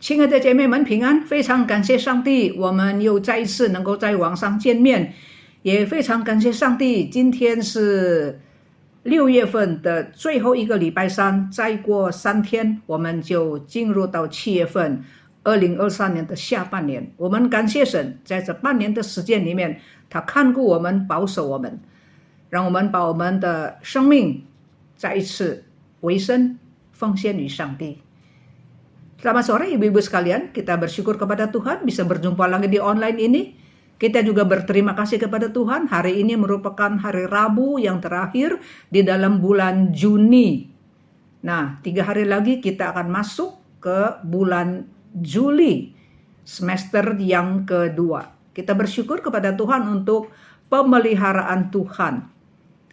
亲爱的姐妹们平安，非常感谢上帝，我们又再一次能够在网上见面，也非常感谢上帝。今天是6月份的最后一个礼拜三，再过3天我们就进入到7月份2023年的下半年。我们感谢神，在这半年的时间里面，他看顾我们，保守我们，让我们把我们的生命再一次委身奉献于上帝。Selamat sore ibu-ibu sekalian, kita bersyukur kepada Tuhan bisa berjumpa lagi di online ini. Kita juga berterima kasih kepada Tuhan, hari ini merupakan hari Rabu yang terakhir di dalam bulan Juni. Nah, 3 hari lagi kita akan masuk ke bulan Juli, semester yang kedua. Kita bersyukur kepada Tuhan untuk pemeliharaan Tuhan.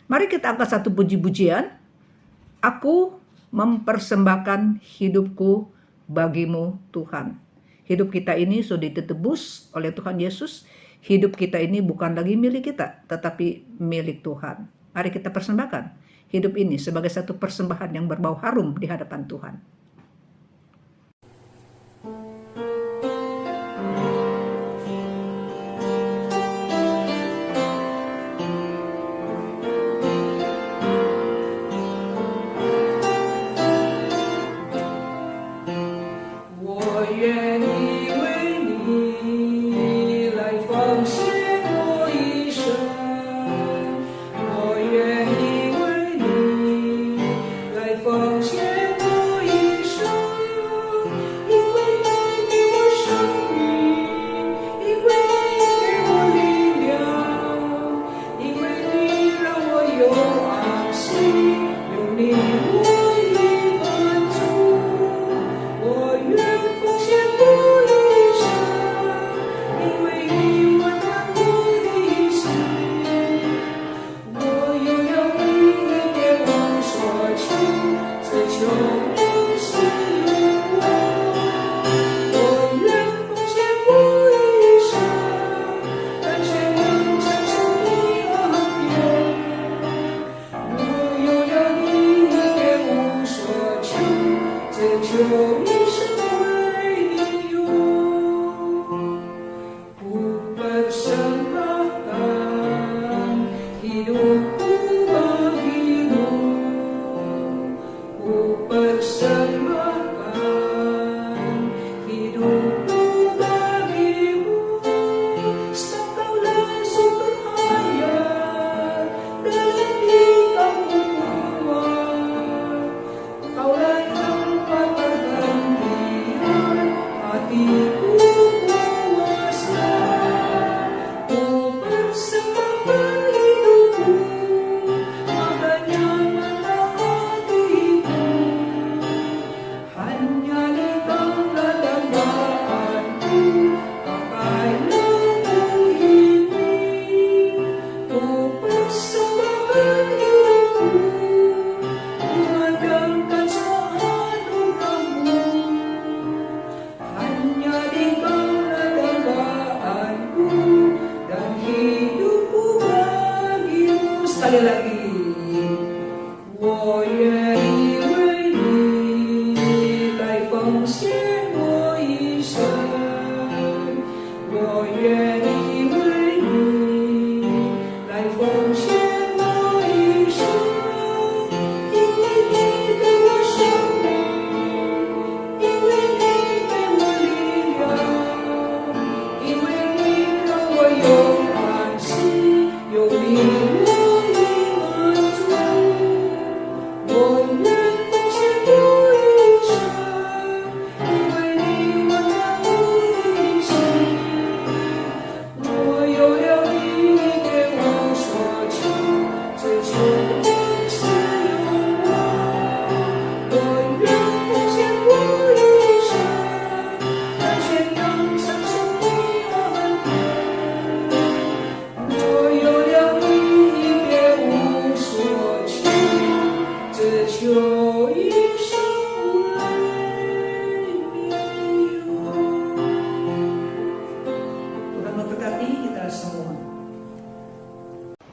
Mari kita angkat satu puji-pujian. Aku mempersembahkan hidupku bagimu Tuhan. Hidup kita ini sudah ditebus oleh Tuhan Yesus. Hidup kita ini bukan lagi milik kita, tetapi milik Tuhan. Mari kita persembahkan hidup ini sebagai satu persembahan yang berbau harum di hadapan Tuhan.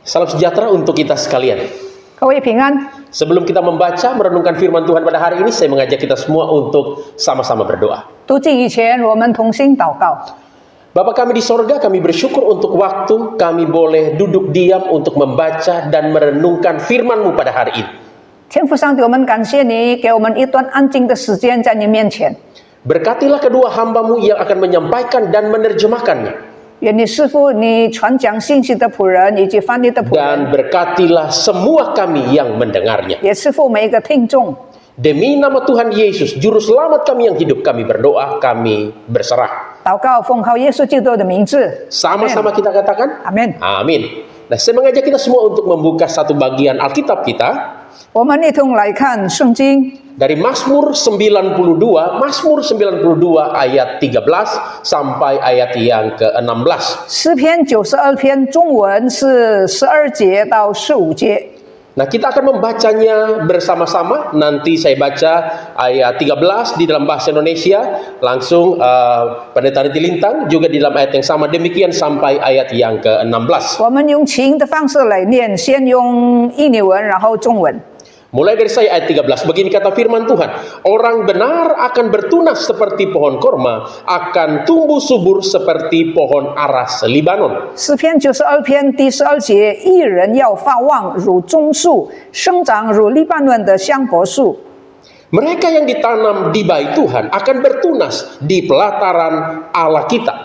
Salam sejahtera untuk kita sekalian. 各位平安。 Sebelum kita membaca merenungkan firman Tuhan pada hari ini, saya mengajak kita semua untuk sama-sama berdoa. 读经以前，我们同心祷告。 Bapa kami di sorga, kami bersyukur untuk waktu kami boleh duduk diam untuk membaca dan merenungkan firman-Mu pada hari ini. 天父上帝，我们感谢你，给我们一段安静的时间在你面前。 Berkatilah kedua hamba-Mu yang akan menyampaikan dan menerjemahkannya. 愿你师父，你传讲信息的仆人以及翻译的仆人， Dan berkatilah semua kami yang mendengarnya. 也师父每一个听众。 Demi nama Tuhan Yesus, Juru Selamat kami yang hidup, kami berdoa, kami berserah. 祷告奉靠耶稣基督的名字。 Sama-sama kita katakan, Amin. Amin. Nah, saya mengajak kita semua untuk membuka satu bagian Alkitab kita 我们一同来看圣经， dari Mazmur 92 ayat 13 sampai ayat yang ke-16. 诗篇92篇，中文是12节到15节。 Nah, kita akan membacanya bersama-sama. Nanti saya baca ayat 13 di dalam bahasa Indonesia, langsung Pendeta Riti Lintang juga di dalam ayat yang sama, demikian sampai ayat yang ke-16. 我们用琴的方式来念，先用印尼文，然后中文。 Mulai dari saya ayat 13, begini kata firman Tuhan, orang benar akan bertunas seperti pohon korma, akan tumbuh subur seperti pohon aras Libanon. 诗篇92篇第12节，义人要发旺如棕树，生长如黎巴嫩的香柏树。 Mereka yang ditanam di bait Tuhan akan bertunas di pelataran Allah kita.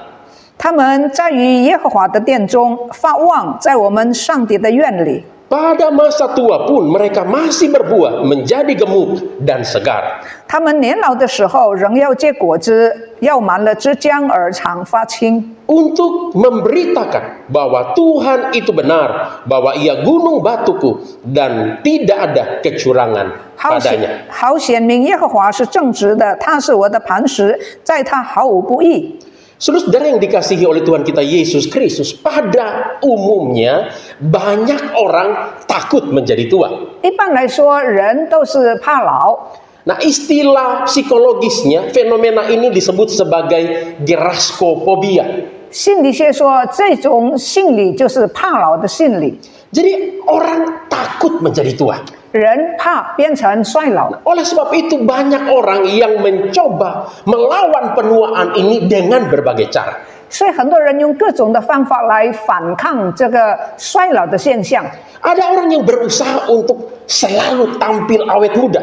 他们在于耶和华的殿中发旺，在我们上帝的院里。 Pada masa tua pun mereka masih berbuah, menjadi gemuk dan segar. 他们年老的时候仍要结果子，要满了枝浆而常发青。 Untuk memberitakan bahwa Tuhan itu benar, bahwa Ia gunung batuku dan tidak ada kecurangan 好 padanya. 显明耶和华是正直的，他是我的磐石，在他毫无不义。 Saudara yang dikasihi oleh Tuhan kita Yesus Kristus, pada umumnya banyak orang takut menjadi tua. 一般来说，人都是怕老。 Nah, istilah psikologisnya, fenomena ini disebut sebagai geraskopobia. 心理学说，这种心理就是怕老的心理。 Jadi orang takut menjadi tua. 人怕变成衰老， Oleh sebab itu banyak orang yang mencoba melawan penuaan ini dengan berbagai cara. 所以很多人用各种的方法来反抗这个衰老的现象。 Ada orang yang berusaha untuk selalu tampil awet muda.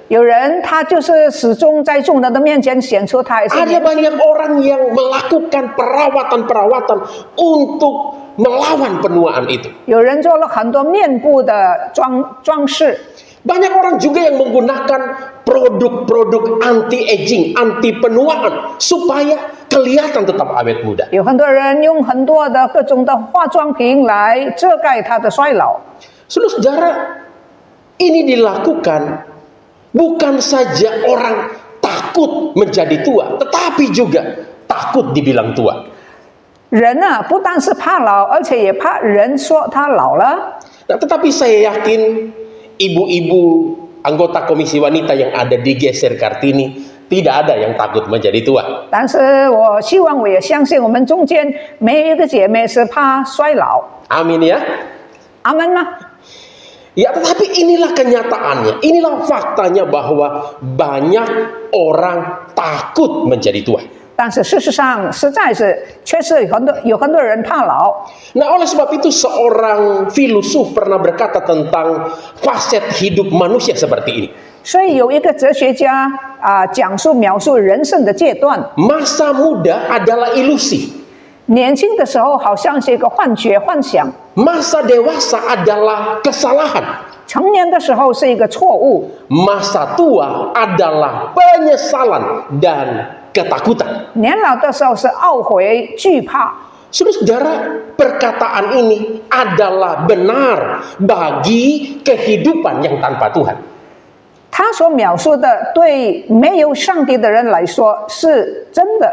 有人他就是始终在众人的面前显出他还是 Ada banyak orang yang melakukan perawatan-perawatan untuk melawan penuaan itu. 有人做了很多面部的装饰， Banyak orang juga yang menggunakan produk-produk anti-aging, anti penuaan supaya kelihatan tetap awet muda. 有很多人用很多的各种的化妆品来遮盖他的衰老。 Saudara, ini dilakukan bukan saja orang takut menjadi tua, tetapi juga takut dibilang tua. 人啊，不但是怕老，而且也怕人说他老了。 Nah, tetapi saya yakin ibu-ibu anggota komisi wanita yang ada di Geser Kartini tidak ada yang takut menjadi tua. 但是我希望，我也相信，我们中间没一个姐妹是怕衰老。 Amin ya. 阿门吗？ Ya, tetapi inilah kenyataannya, inilah faktanya bahwa banyak orang takut menjadi tua. 但是事实上，实在是确实有很多人怕老。 Nah, oleh sebab itu seorang filosof pernah berkata tentang faset hidup manusia seperti ini. 所以有一个哲学家描述人生的阶段， Masa muda adalah ilusi. 年轻的时候好像是一个幻觉、幻想； Masa dewasa adalah kesalahan. 成年的时候是一个错误； Masa tua adalah penyesalan dan ketakutan. 年老的时候是懊悔、惧怕。 Saudara, perkataan ini adalah benar bagi kehidupan yang tanpa Tuhan. 他所描述的，对没有上帝的人来说是真的。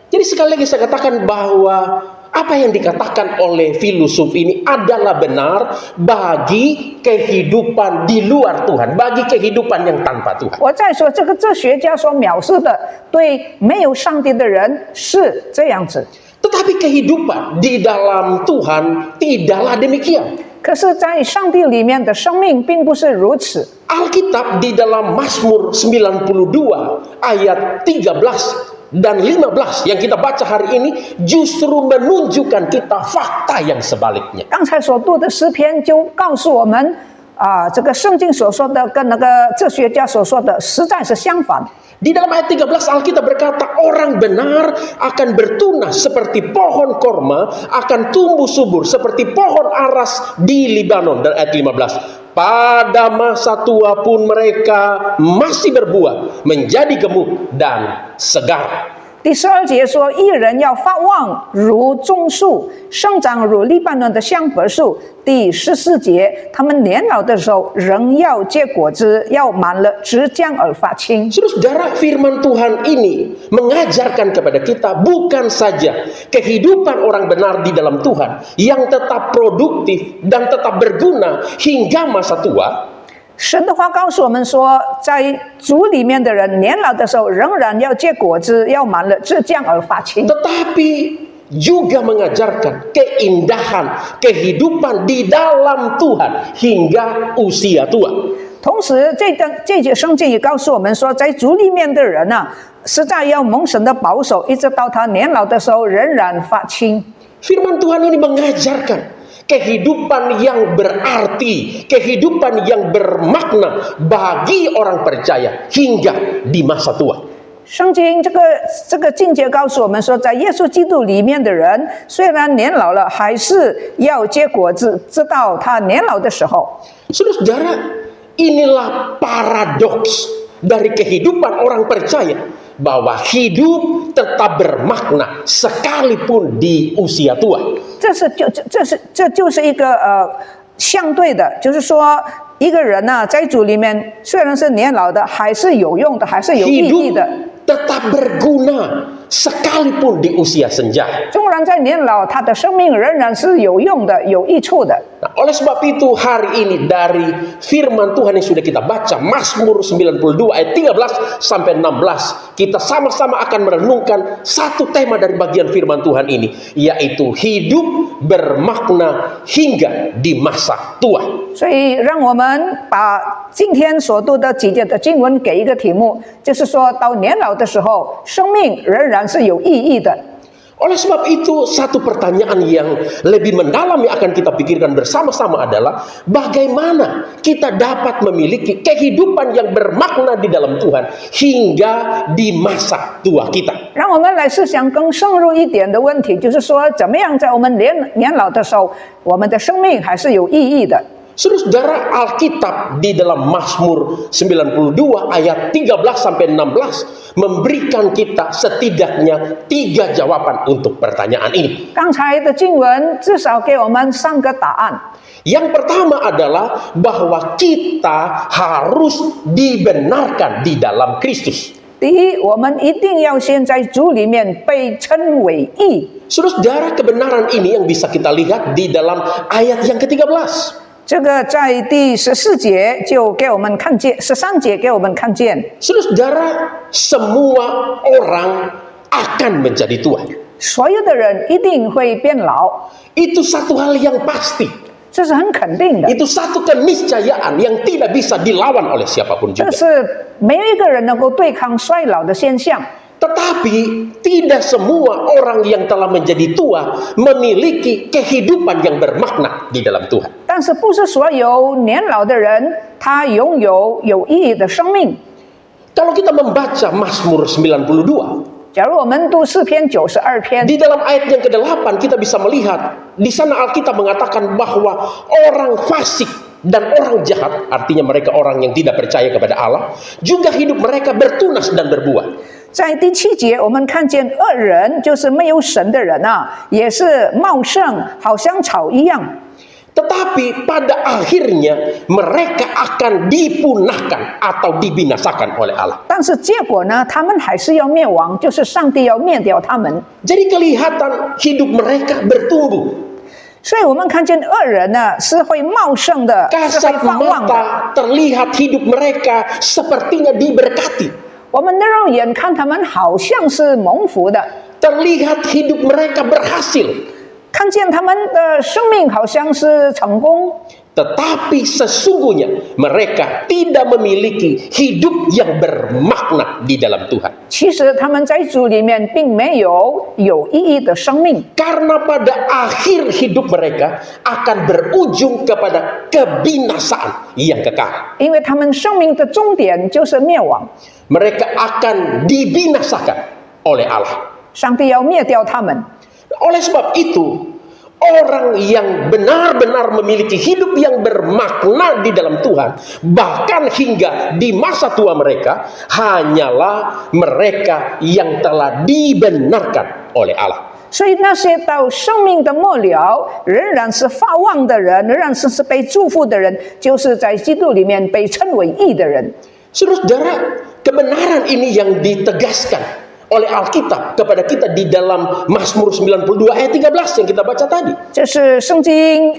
Jadi sekali lagi saya katakan bahwa apa yang dikatakan oleh filosof ini adalah benar bagi kehidupan di luar Tuhan, bagi kehidupan yang tanpa Tuhan. 我再说，这个哲学家所描述的，对没有上帝的人是这样子。 Tetapi kehidupan di dalam Tuhan tidaklah demikian. 可是，在上帝里面的生命并不是如此。 Alkitab di dalam Mazmur 92 ayat 13 dan 15 yang kita baca hari ini justru menunjukkan kita fakta yang sebaliknya. 刚才所读的诗篇就告诉我们，这个圣经所说的跟那个哲学家所说的实在是相反。 Di dalam ayat 13 Alkitab berkata orang benar akan bertunas seperti pohon korma, akan tumbuh subur seperti pohon aras di Libanon. Dan ayat 15, pada masa tua pun mereka masih berbuah, menjadi gemuk dan segar. 第12节说，义人要发旺如棕树，生长如黎巴嫩的香柏树。第14节，他们年老的时候仍要结果子，要满了直浆而发青。 Saudara, firman Tuhan ini mengajarkan kepada kita bukan saja kehidupan orang benar di dalam Tuhan yang tetap produktif dan tetap berguna hingga masa tua. 神的话告诉我们说，在主里面的人年老的时候，仍然要结果子，要满了直浆而发青。 Tetapi juga mengajarkan keindahan kehidupan di dalam Tuhan hingga usia tua. 同时，这节圣经也告诉我们说，在主里面的人实在要蒙神的保守，一直到他年老的时候仍然发青。 Firman Tuhan ini mengajarkan kehidupan yang berarti, kehidupan yang bermakna bagi orang percaya hingga di masa tua. 圣经这个境界告诉我们说，在耶稣基督里面的人，虽然年老了，还是要结果子，直到他年老的时候。 Saudara, inilah paradoks dari kehidupan orang percaya bahwa hidup tetap bermakna sekalipun di usia tua. 这就是一个相对的，就是说一个人在主里面虽然是年老的，还是有用的，还是有意义的。 tetap berguna sekalipun di usia senja. 纵然在年老，他的生命仍然是有用的、有益处的。 Nah, oleh sebab itu hari ini dari firman Tuhan yang sudah kita baca Mazmur 92 ayat 13 sampai 16 kita sama-sama akan merenungkan satu tema dari bagian firman Tuhan ini, yaitu hidup bermakna hingga di masa tua. 所以让我们把今天所读的几节的经文给一个题目，就是说到年老的时候，生命仍然是有意义的。 Oleh sebab itu, satu pertanyaan yang lebih mendalam yang akan kita pikirkan bersama-sama adalah bagaimana kita dapat memiliki kehidupan yang bermakna di dalam Tuhan hingga di masa tua kita. 让我们来思想更深入一点的问题，就是说，怎么样在我们年老的时候，我们的生命还是有意义的。 Saudara, Alkitab di dalam Mazmur 92 ayat 13 sampai 16 memberikan kita setidaknya 3 jawaban untuk pertanyaan ini. 刚才的经文至少给我们3个答案。 Yang pertama adalah bahwa kita harus dibenarkan di dalam Kristus. 第一，我们一定要先在主里面被称为义。 Saudara, kebenaran ini yang bisa kita lihat di dalam ayat yang ke-13. 这个在第14节就给我们看见，13节给我们看见。 Saudara, semua orang akan menjadi tua. 所有的人一定会变老， Itu satu hal yang pasti. 这是很肯定的。 Itu satu keniscayaan yang tidak bisa dilawan oleh siapapun 这 juga. 是没有一个人能够对抗衰老的现象。 Tetapi tidak semua orang yang telah menjadi tua memiliki kehidupan yang bermakna di dalam Tuhan. 但是不是所有年老的人他拥有有意义的生命。 Kalau kita membaca Mazmur 92, 假如我们读诗篇92篇， di dalam ayat yang ke-8 kita bisa melihat di sana Alkitab mengatakan bahwa orang fasik dan orang jahat, artinya mereka orang yang tidak percaya kepada Allah, juga hidup mereka bertunas dan berbuah. 在第7节，我们看见恶人就是没有神的人也是茂盛，好像草一样。 Tetapi pada akhirnya mereka akan dipunahkan atau dibinasakan oleh Allah. 但是结果呢，他们还是要灭亡，就是上帝要灭掉他们。 Jadi kelihatan hidup mereka bertumbuh. 所以我们看见恶人是会茂盛的，是会 Kasat 发旺的。 mata terlihat hidup mereka sepertinya diberkati. 我们的肉眼看他们好像是蒙福的， Terlihat hidup mereka berhasil. 看见他们的生命好像是成功。Tetapi sesungguhnya mereka tidak memiliki hidup yang bermakna di dalam Tuhan. 其实他们在主里面并没有有意义的生命， Karena pada akhir hidup mereka akan berujung kepada kebinasaan yang kekal. 因为他们生命的终点就是灭亡， Mereka akan dibinasakan oleh Allah. 上帝要灭掉他们。 Oleh sebab itu, orang yang benar-benar memiliki hidup yang bermakna di dalam Tuhan, bahkan hingga di masa tua mereka, hanyalah mereka yang telah dibenarkan oleh Allah. 所以那些到生命的末了仍然是发旺的人，仍然是被祝福的人，就是在基督里面被称为义的人。 Saudara-saudara, kebenaran ini yang ditegaskan oleh Alkitab kepada kita di dalam Mazmur 92 ayat 13 yang kita baca tadi. 这是圣经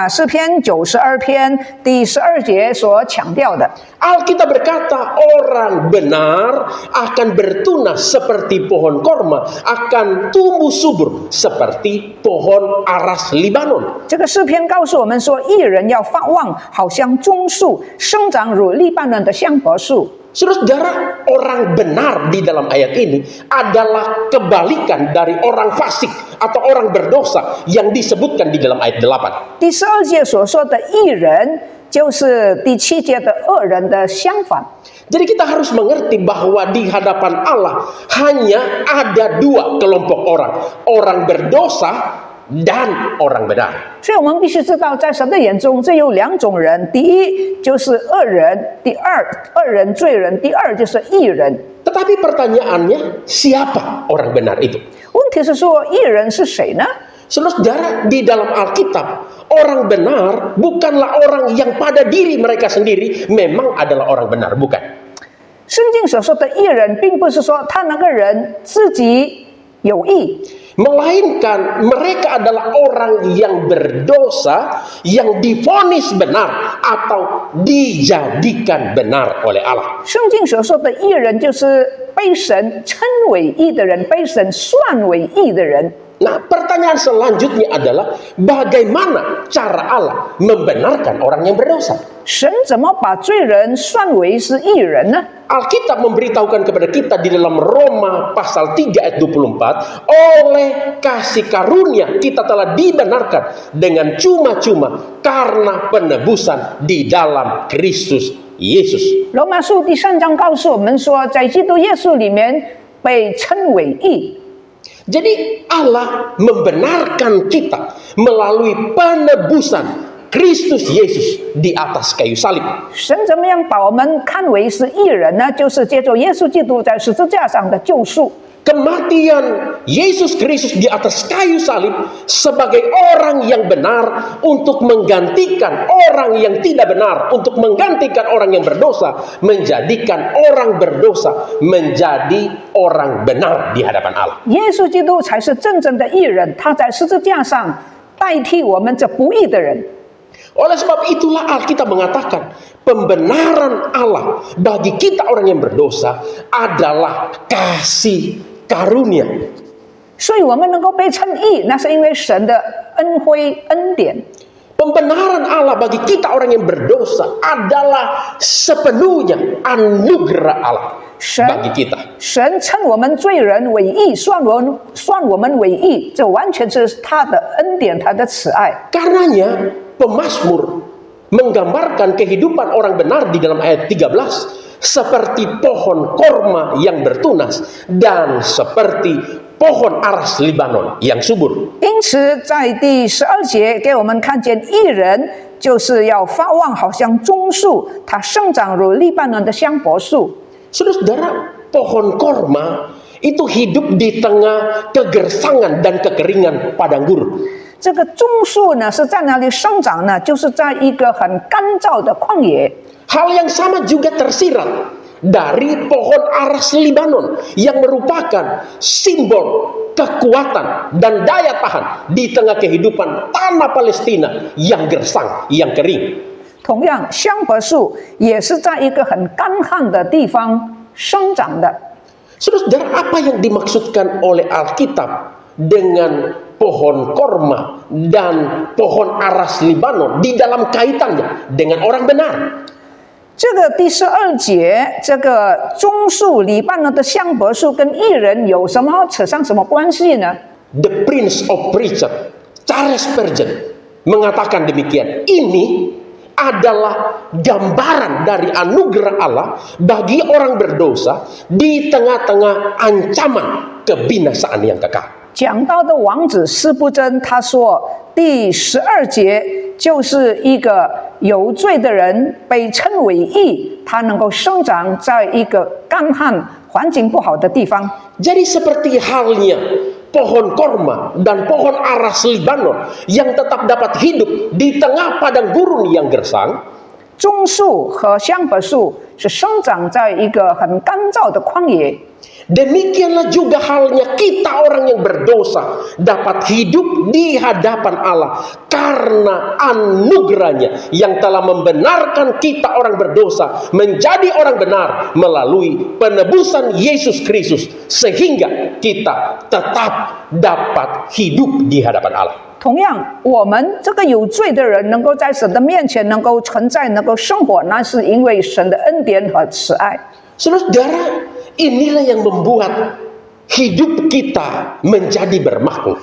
诗篇92篇第12节所强调的。 Alkitab berkata orang benar akan bertunas seperti pohon korma, akan tumbuh subur seperti pohon aras Libanon. 这个诗篇告诉我们说，义人要发旺，好像棕树，生长如利巴嫩的香柏树。 Saudara-saudara, orang benar di dalam ayat ini adalah kebalikan dari orang fasik atau orang berdosa yang disebutkan di dalam ayat 8. 第12节所说的义人，就是第7节的恶人的相反。 Jadi kita harus mengerti bahwa di hadapan Allah hanya ada dua kelompok orang, orang berdosa dan orang benar. 所以我们必须知道，在神的眼中，这有两种人：第一就是恶人，第二恶人罪人，第二就是义人。 Tetapi pertanyaannya, siapa orang benar itu? 问题是说，义人是谁呢？ Saudara, di dalam Alkitab, orang benar bukanlah orang yang pada diri mereka sendiri memang adalah orang benar, bukan. 圣经所说的义人，并不是说他那个人自己有义， Melainkan mereka adalah orang yang berdosa yang divonis benar atau dijadikan benar oleh Allah. 圣经所说的义人，就是被神称为义的人，被神算为义的人。 Nah, pertanyaan selanjutnya adalah bagaimana cara Allah membenarkan orang yang berdosa? 神怎么把罪人算为是义人呢？ Alkitab memberitahukan kepada kita di dalam Roma pasal 3 ayat 24, oleh kasih karunia kita telah dibenarkan dengan cuma-cuma karena penebusan di dalam Kristus Yesus. 罗马书第3章告诉我们说，在基督耶稣里面被称为义。 Jadi Allah membenarkan kita melalui penebusan Kristus Yesus di atas kayu salib. 神怎么样把我们看为是义人呢？就是借着耶稣基督在十字架上的救赎。 Kematian Yesus Kristus di atas kayu salib sebagai orang yang benar untuk menggantikan orang yang tidak benar, untuk menggantikan orang yang berdosa, menjadikan orang berdosa menjadi orang benar di hadapan Allah. 耶稣基督才是真正的义人，他在十字架上代替我们这不义的人。 Oleh sebab itulah Alkitab mengatakan pembenaran Allah bagi kita orang yang berdosa adalah kasih karunia. 所以我们能够被称义，那是因为神的恩惠恩典。 Pembenaran Allah bagi kita orang yang berdosa adalah sepenuhnya anugerah Allah bagi kita. 神称我们罪人为义，算我们为义，这完全是他的恩典，他的慈爱。 Karenanya pemazmur menggambarkan kehidupan orang benar di dalam ayat 13 seperti pohon korma yang bertunas dan seperti pohon aras Libanon yang subur. 因此，在第12节给我们看见义人就是要发旺，好像棕树，它生长如利巴嫩的香柏树。 Saudara-saudara, pohon korma itu hidup di tengah kegersangan dan kekeringan padang gurun. 这个棕树呢是在哪里生长呢？就是在一个很干燥的旷野。 Hal yang sama juga tersirat dari pohon aras Libanon yang merupakan simbol kekuatan dan daya tahan di tengah kehidupan tanah Palestina yang gersang, yang kering. 同样，香柏树也是在一个很干旱的地方生长的。 Saudara, apa yang dimaksudkan oleh Alkitab dengan pohon korma dan pohon aras Libanon di dalam kaitannya dengan orang benar. 这个第12节，这个棕树、黎巴嫩的香柏树跟义人有什么扯上什么关系呢？ The Prince of Preacher, Charles Spurgeon, mengatakan demikian. Ini adalah gambaran dari anugerah Allah bagi orang berdosa di tengah-tengah ancaman kebinasaan yang kekal. 讲到的王子司布真他说，第12节就是一个有罪的人被称为义，他能够生长在一个干旱、环境不好的地方。 Jadi seperti halnya pohon korma dan pohon aras Libanon yang tetap dapat hidup di tengah padang gurun yang gersang. 棕树和香柏树是生长在一个很干燥的旷野。 Demikianlah juga halnya kita orang yang berdosa dapat hidup di hadapan Allah karena anugerahnya yang telah membenarkan kita orang berdosa menjadi orang benar melalui penebusan Yesus Kristus sehingga kita tetap dapat hidup di hadapan Allah. 同样，我们这个有罪的人能够在神的面前能够存在、能够生活，那是因为神的恩典和慈爱。 Saudara, inilah yang membuat hidup kita menjadi bermakna.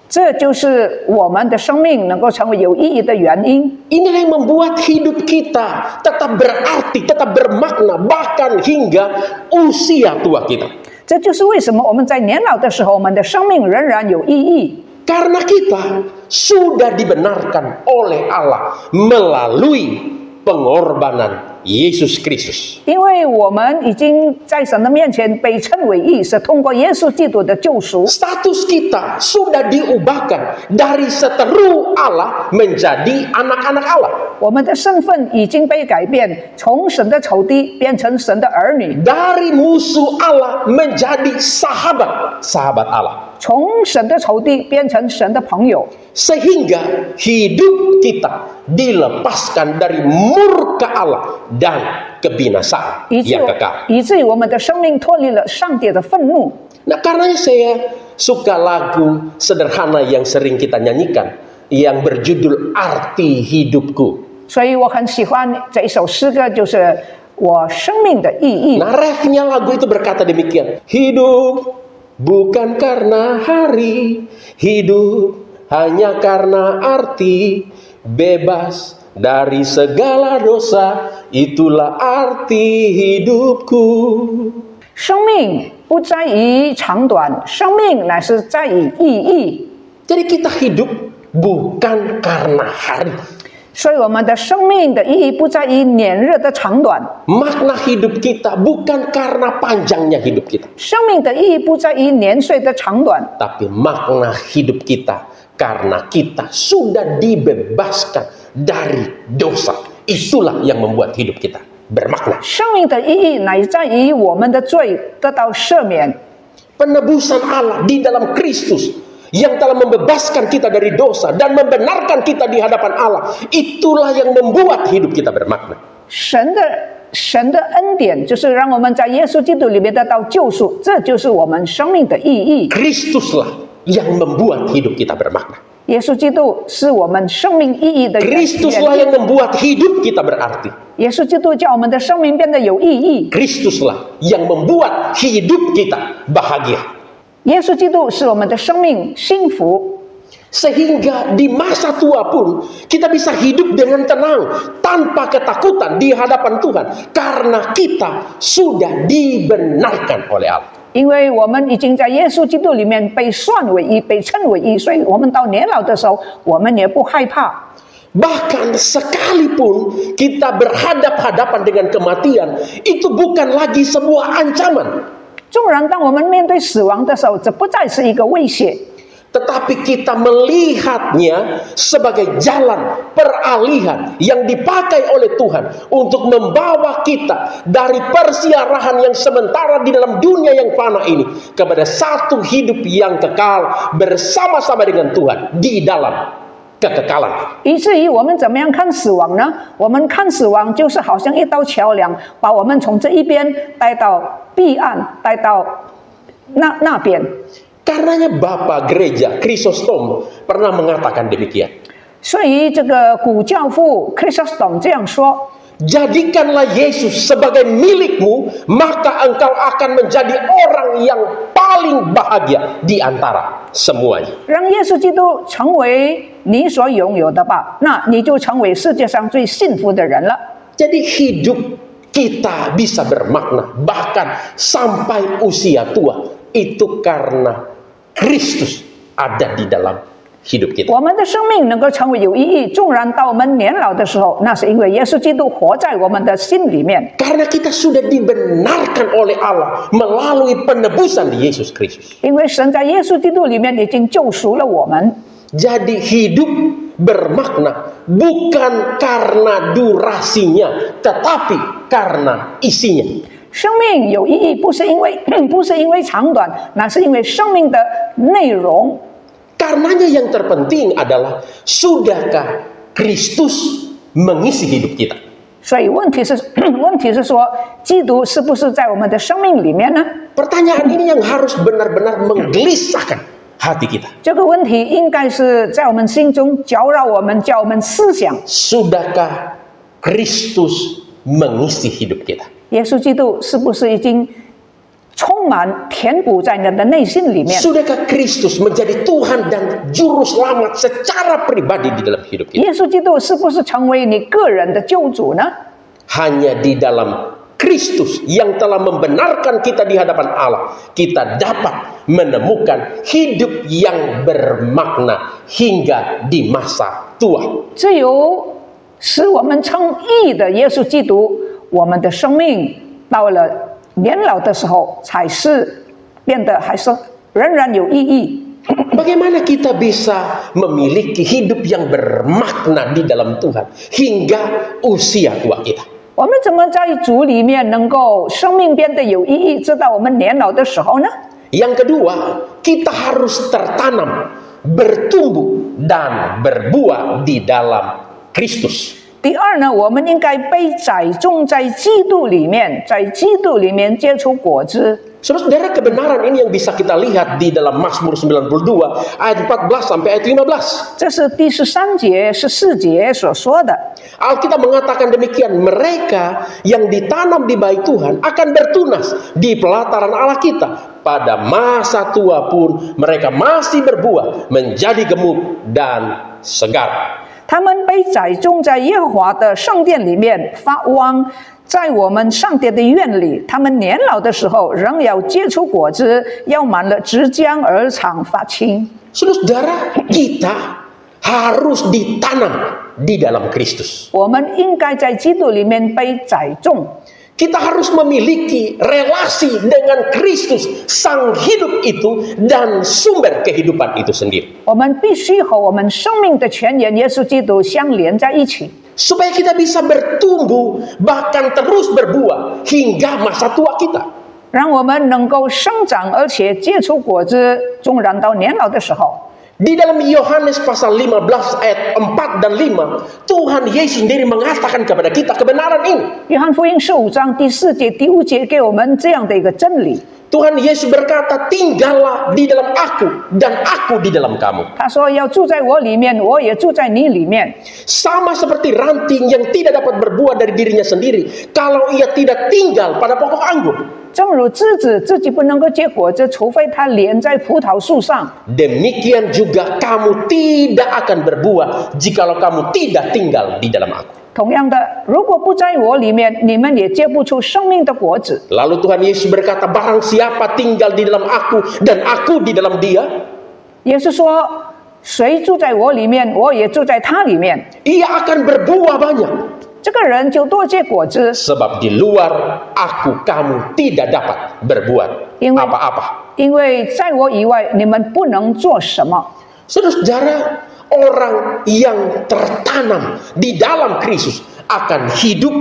这就是我们的生命能够成为有意义的原因。 Inilah yang membuat hidup kita tetap berarti, tetap bermakna, bahkan hingga usia tua kita. 这就是为什么我们在年老的时候，我们的生命仍然有意义。 Karena kita sudah dibenarkan oleh Allah melalui pengorbanan Yesus Kristus. 因为我们已经在神的面前被称为义，是通过耶稣基督的救赎。 Status kita sudah diubahkan dari seteru Allah menjadi anak-anak Allah. 我们的身份已经被改变，从神的仇敌变成神的儿女， Dari musuh Allah menjadi sahabat Allah. 从神的仇敌变成神的朋友。 Sehingga hidup kita dilepaskan dari murka Allah dan kebinasaan 以至 yang kekal. 以至于我们的生命脱离了上帝的愤怒。 Nah, karenanya saya suka lagu sederhana yang sering kita nyanyikan yang berjudul Arti Hidupku. 所以我很喜欢这一首诗歌，就是我生命的意义。 Nah, refnya lagu itu berkata demikian. Hidup bukan karena hari, hidup hanya karena arti, bebas dari segala dosa, itulah arti hidupku. 生命不在于长短，生命乃是在于意义。 Jadi kita hidup bukan karena hari. 所以我们的生命的意义不在于年日的长短， Makna hidup kita bukan karena panjangnya hidup kita, 生命的意义不在于年岁的长短， tapi makna hidup kita karena kita sudah dibebaskan dari dosa. Itulah yang membuat hidup kita bermakna. 生命的意义乃在于我们的罪得到赦免， Penebusan Allah di dalam Kristus yang telah membebaskan kita dari dosa dan membenarkan kita di hadapan Allah, itulah yang membuat hidup kita bermakna. 神的恩典就是让我们在耶稣基督里面得到救赎，这就是我们生命的意义。 Kristuslah yang membuat hidup kita bermakna. 耶稣基督是我们生命意义的源 Kristuslah 源。 yang membuat hidup kita berarti. 耶稣基督叫我们的生命变得有意义。 Kristuslah yang membuat hidup kita bahagia. 耶稣基督使我们的生命幸福， Sehingga di masa tua pun kita bisa hidup dengan tenang tanpa ketakutan di hadapan Tuhan karena kita sudah dibenarkan oleh Allah. 因为我们已经在耶稣基督里面被算为义，被称为义，所以我们到年老的时候，我们也不害怕。 Bahkan sekalipun kita berhadap-hadapan dengan kematian, itu bukan lagi sebuah ancaman. 纵然当我们面对死亡的时候，这不再是一个威胁， Tetapi kita melihatnya sebagai jalan peralihan yang dipakai oleh Tuhan untuk membawa kita dari persiarahan yang sementara di dalam dunia yang fana ini kepada satu hidup yang kekal bersama-sama dengan Tuhan di dalam kekekalan. 以至于我们怎么样看死亡呢？我们看死亡就是好像一道桥梁，把我们从这一边带到彼岸，带到那边。Karenanya Bapak Gereja Chrysostom pernah mengatakan demikian. 所以这个古教父 Chrysostom 这样说。 Jadikanlah Yesus sebagai milikmu, maka engkau akan menjadi orang yang paling bahagia di antara semuanya. 让耶稣基督成为你所拥有的吧，那你就成为世界上最幸福的人了。 Jadi hidup kita bisa bermakna bahkan sampai usia tua itu karena Kristus ada di dalam hidup kita. 我们的生命能够成为有意义，纵然到我们年老的时候，那是因为耶稣基督活在我们的心里面。 Karena kita sudah dibenarkan oleh Allah melalui penebusan di Yesus Kristus. 因为神在耶稣基督里面已经救赎了我们。 Jadi hidup bermakna bukan karena durasinya, tetapi karena isinya. 生命有意义，不是因为长短，那是因为生命的内容。 Karenanya yang terpenting adalah sudahkah Kristus mengisi hidup kita? 所以问题是说，基督是不是在我们的生命里面呢？ Pertanyaan ini yang harus benar-benar menggelisahkan hati kita. 这个问题应该是在我们心中搅扰我们，叫我们思想。 Sudahkah Kristus mengisi hidup kita? 耶稣基督是不是已经充满填补在你的内心里面？ Sudahkah Kristus menjadi Tuhan dan Juru Selamat secara pribadi di dalam hidup kita? 耶稣基督是不是成为你个人的救主呢？ Hanya di dalam Kristus yang telah membenarkan kita di hadapan Allah, kita dapat menemukan hidup yang bermakna hingga di masa tua. 只有使我们称义的耶稣基督，我们的生命到了年老的时候，才是变得还是仍然有意义。 Bagaimana kita bisa memiliki hidup yang bermakna di dalam Tuhan hingga usia tua kita? 我们怎么在主里面能够生命变得有意义，直到我们年老的时候呢？ Yang kedua, kita harus tertanam, bertumbuh dan berbuah di dalam Kristus. 第二呢，我们应该被栽种在基督里面，在基督里面结出果子。 Saudara, kebenaran ini yang bisa kita lihat di dalam Mazmur 92 ayat 14 sampai ayat 15. 这是第13节、14节所说的。 Alkitab mengatakan demikian, mereka yang ditanam di bait Tuhan akan bertunas di pelataran Allah kita. Pada masa tua pun mereka masih berbuah, menjadi gemuk dan segar. 他们被栽种在耶和华的圣殿里面发旺，在我们上帝的院里，他们年老的时候仍要结出果子，要满了枝浆而长发青。 Saudara, kita harus ditanam di dalam Kristus. 我们应该在基督里面被栽种。 Kita harus memiliki relasi dengan Kristus, sang hidup itu dan sumber kehidupan itu sendiri. 我们必须和我们生命的泉源耶稣基督相连在一起， Supaya kita bisa bertumbuh, bahkan terus berbuah hingga masa tua kita. 让我们能够生长，而且结出果子，纵然到年老的时候。 Di dalam Yohanes pasal 15 ayat 4 dan 5, Tuhan Yesus sendiri mengatakan kepada kita kebenaran ini. 约翰福音15章第4节、第5节给我们这样的一个真理。 Tuhan Yesus berkata, tinggallah di dalam aku dan aku di dalam kamu. 他说要住在我里面，我也住在你里面。 Sama seperti ranting yang tidak dapat berbuah dari dirinya sendiri kalau ia tidak tinggal pada pokok anggur. 正如枝子自己不能够结果子，除非它连在葡萄树上。 Demikian juga kamu tidak akan berbuah jikalau kamu tidak tinggal di dalam aku. 同样的，如果不在我里面，你们也结不出生命的果子。 Lalu Tuhan Yesus berkata, barang siapa tinggal di dalam aku dan aku di dalam dia, 也是说，谁住在我里面，我也住在他里面， ia akan berbuah banyak. 这个人就多结果子。 Sebab di luar aku kamu tidak dapat berbuat 因为 apa-apa. 因为在我以外，你们不能做什么。 Saudara, orang yang tertanam di dalam Kristus akan hidup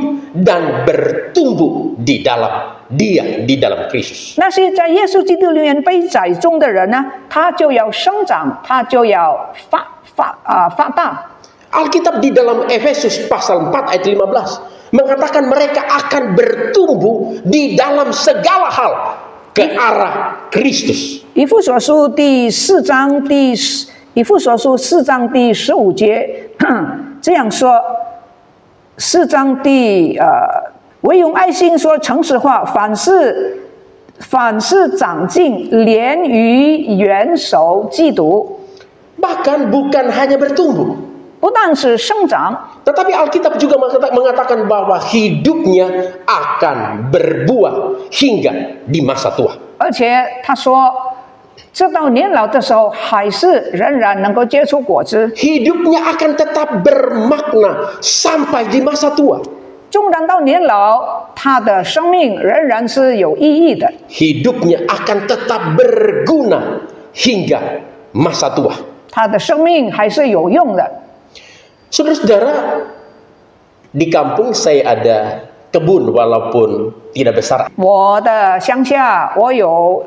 dan bertumbuh di dalam Dia, di dalam Kristus. 那些在耶稣基督里面被栽种的人呢，他就要生长，他就要发大。 Alkitab di dalam Efesus pasal 4 ayat 15 mengatakan mereka akan bertumbuh di dalam segala hal ke arah Kristus. 以弗所书4章第15节这样说，4章唯用爱心说诚实话，凡事长进，连于元首基督。 Bahkan bukan hanya bertumbuh, 不但是生长， tetapi Alkitab juga mengatakan bahwa hidupnya akan berbuah hingga di masa tua. 而且他说，直到年老的时候，还是仍然能够结出果子。 Hidupnya akan tetap bermakna sampai di masa tua. 纵然到年老，他的生命仍然是有意义的， Hidupnya akan tetap berguna hingga masa tua. 他的生命还是有用的。 Saudara-saudara, di kampung saya ada kebun walaupun tidak besar. 我的乡下，我有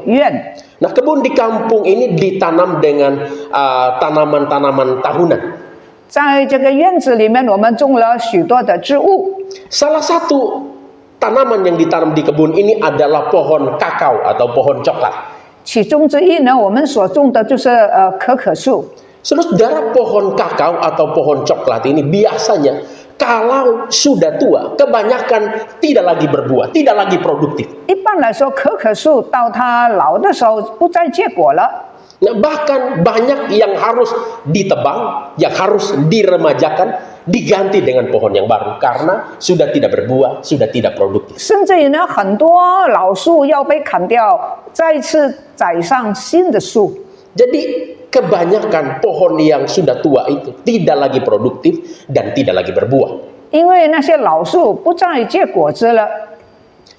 院， Nah, kebun di kampung ini ditanam dengan tanaman-tanaman tahunan. 在这个院子里面，我们种了许多的植物。 Salah satu tanaman yang ditanam di kebun ini adalah pohon kakao atau pohon coklat. 其中之一呢，我们所种的就是可可树。 Saudara, pohon kakao atau pohon coklat ini biasanya kalau sudah tua, kebanyakan tidak lagi berbuah, tidak lagi produktif. 一般来说，可可树到它老的时候不再结果了。 Nah, bahkan banyak yang harus ditebang, yang harus diremajakan, diganti dengan pohon yang baru karena sudah tidak berbuah, sudah tidak produktif. 甚至于呢，很多老树要被砍掉，再次栽上新的树。 Jadi kebanyakan pohon yang sudah tua itu tidak lagi produktif dan tidak lagi berbuah. 因为那些老树不再结果子了。